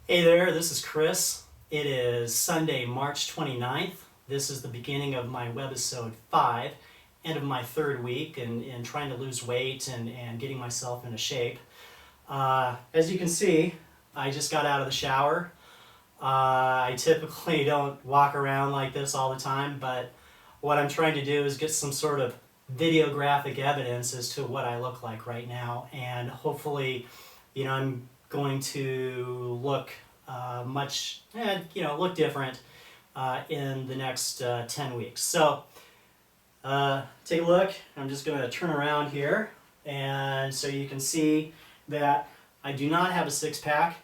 Hey there, this is Chris. It is Sunday, March 29th. This is the beginning of my Webisode 5, end of my third week in trying to lose weight and getting myself into shape. As you can see, I just got out of the shower. I typically don't walk around like this all the time, but what I'm trying to do is get some sort of videographic evidence as to what I look like right now, and hopefully, I'm going to look look different in the next 10 weeks. So take a look. I'm just going to turn around here, and so you can see that I do not have a six-pack.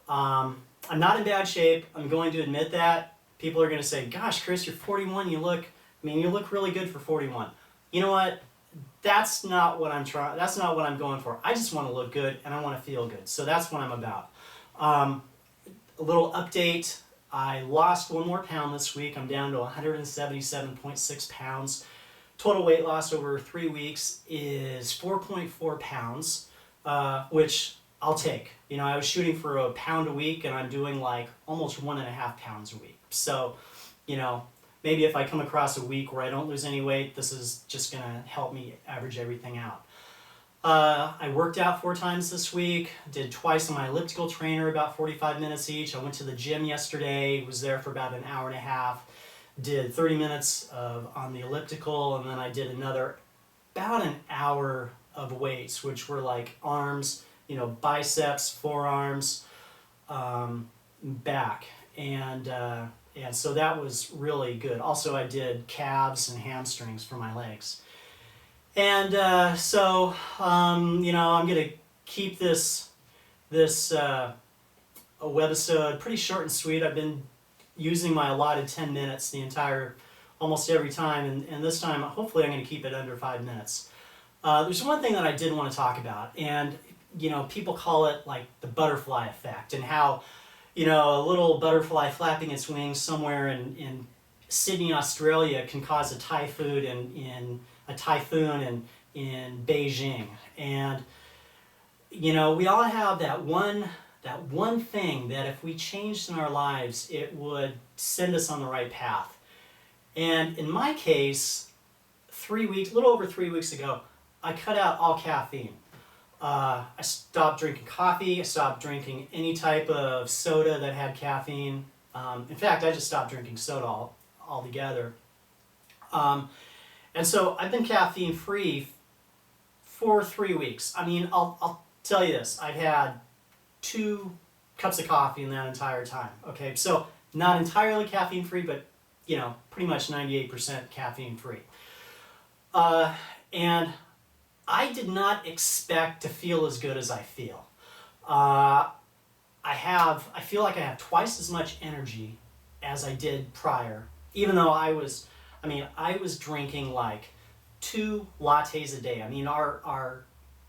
I'm not in bad shape. I'm going to admit that. People are going to say, "Gosh, Chris, you're 41. You look really good for 41." You know what? That's not what I'm trying. That's not what I'm going for. I just want to look good and I want to feel good. So that's what I'm about. A little update. I lost 1 more pound this week. I'm down to 177.6 pounds. Total weight loss over 3 weeks is 4.4 pounds, which I'll take. I was shooting for a pound a week, and I'm doing like almost 1.5 pounds a week. So, maybe if I come across a week where I don't lose any weight, this is just going to help me average everything out. I worked out 4 times this week, did twice on my elliptical trainer, about 45 minutes each. I went to the gym yesterday, was there for about an hour and a half, did 30 minutes on the elliptical, and then I did another about an hour of weights, which were like arms, biceps, forearms, back, and so that was really good. Also, I did calves and hamstrings for my legs. And I'm going to keep this a webisode pretty short and sweet. I've been using my allotted 10 minutes almost every time, and this time, hopefully, I'm going to keep it under 5 minutes. There's one thing that I did want to talk about, and people call it like the butterfly effect, and how a little butterfly flapping its wings somewhere in Sydney, Australia, can cause a typhoon in Beijing. And we all have that one thing that if we changed in our lives, it would send us on the right path. And in my case, a little over 3 weeks ago, I cut out all caffeine. I stopped drinking coffee. I stopped drinking any type of soda that had caffeine. In fact, I just stopped drinking soda altogether. And so I've been caffeine free for 3 weeks. I'll tell you this. I've had 2 cups of coffee in that entire time. Okay, so not entirely caffeine free, but pretty much 98% caffeine free. And I did not expect to feel as good as I feel. I feel like I have twice as much energy as I did prior, even though I was drinking like 2 lattes a day. Our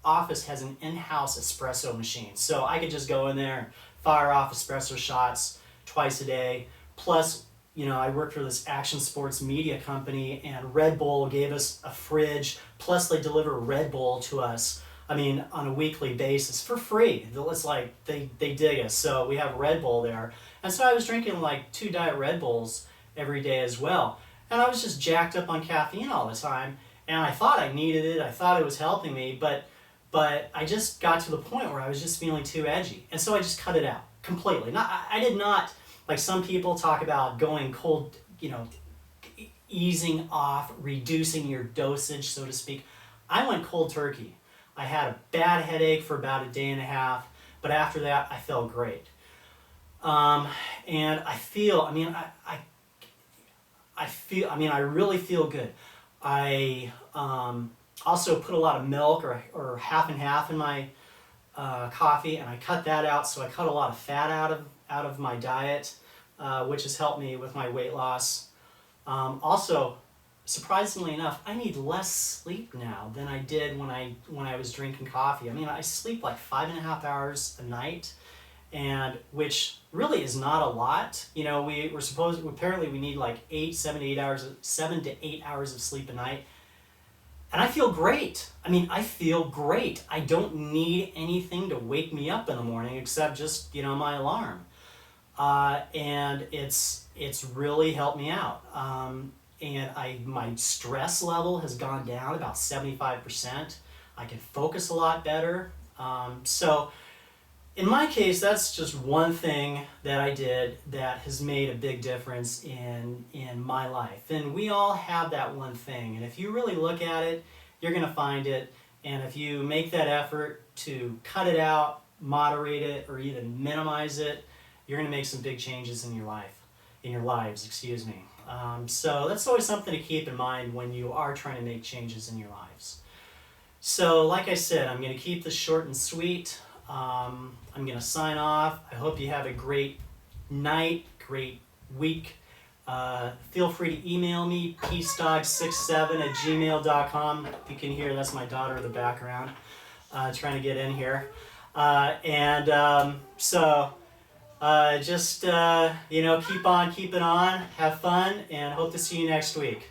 office has an in-house espresso machine, so I could just go in there and fire off espresso shots twice a day. Plus, I work for this action sports media company, and Red Bull gave us a fridge, plus they deliver Red Bull to us, on a weekly basis for free. It's like they dig us, so we have Red Bull there. And so I was drinking like 2 Diet Red Bulls every day as well. And I was just jacked up on caffeine all the time, and I thought I needed it, I thought it was helping me, but I just got to the point where I was just feeling too edgy. And so I just cut it out completely. I did not, like some people talk about going cold, easing off, reducing your dosage, so to speak. I went cold turkey. I had a bad headache for about a day and a half, but after that, I felt great. And I feel, I really feel good. I also put a lot of milk or half and half in my coffee, and I cut that out, so I cut a lot of fat out of my diet, which has helped me with my weight loss. Also, surprisingly enough, I need less sleep now than I did when I was drinking coffee. I sleep like 5.5 hours a night, and which really is not a lot. Apparently we need like 7 to 8 hours of sleep a night. And I feel great. I feel great. I don't need anything to wake me up in the morning except just, my alarm. and it's really helped me out. And my stress level has gone down about 75%. I can focus a lot better. So in my case, that's just one thing that I did that has made a big difference in my life. And we all have that one thing. And if you really look at it, you're going to find it. And if you make that effort to cut it out, moderate it, or even minimize it, you're going to make some big changes in your lives, excuse me. So that's always something to keep in mind when you are trying to make changes in your lives. So like I said, I'm going to keep this short and sweet. I'm going to sign off. I hope you have a great night, great week. Feel free to email me, peacedog67@gmail.com. If you can hear, that's my daughter in the background trying to get in here. Just keep on keeping on, have fun, and hope to see you next week.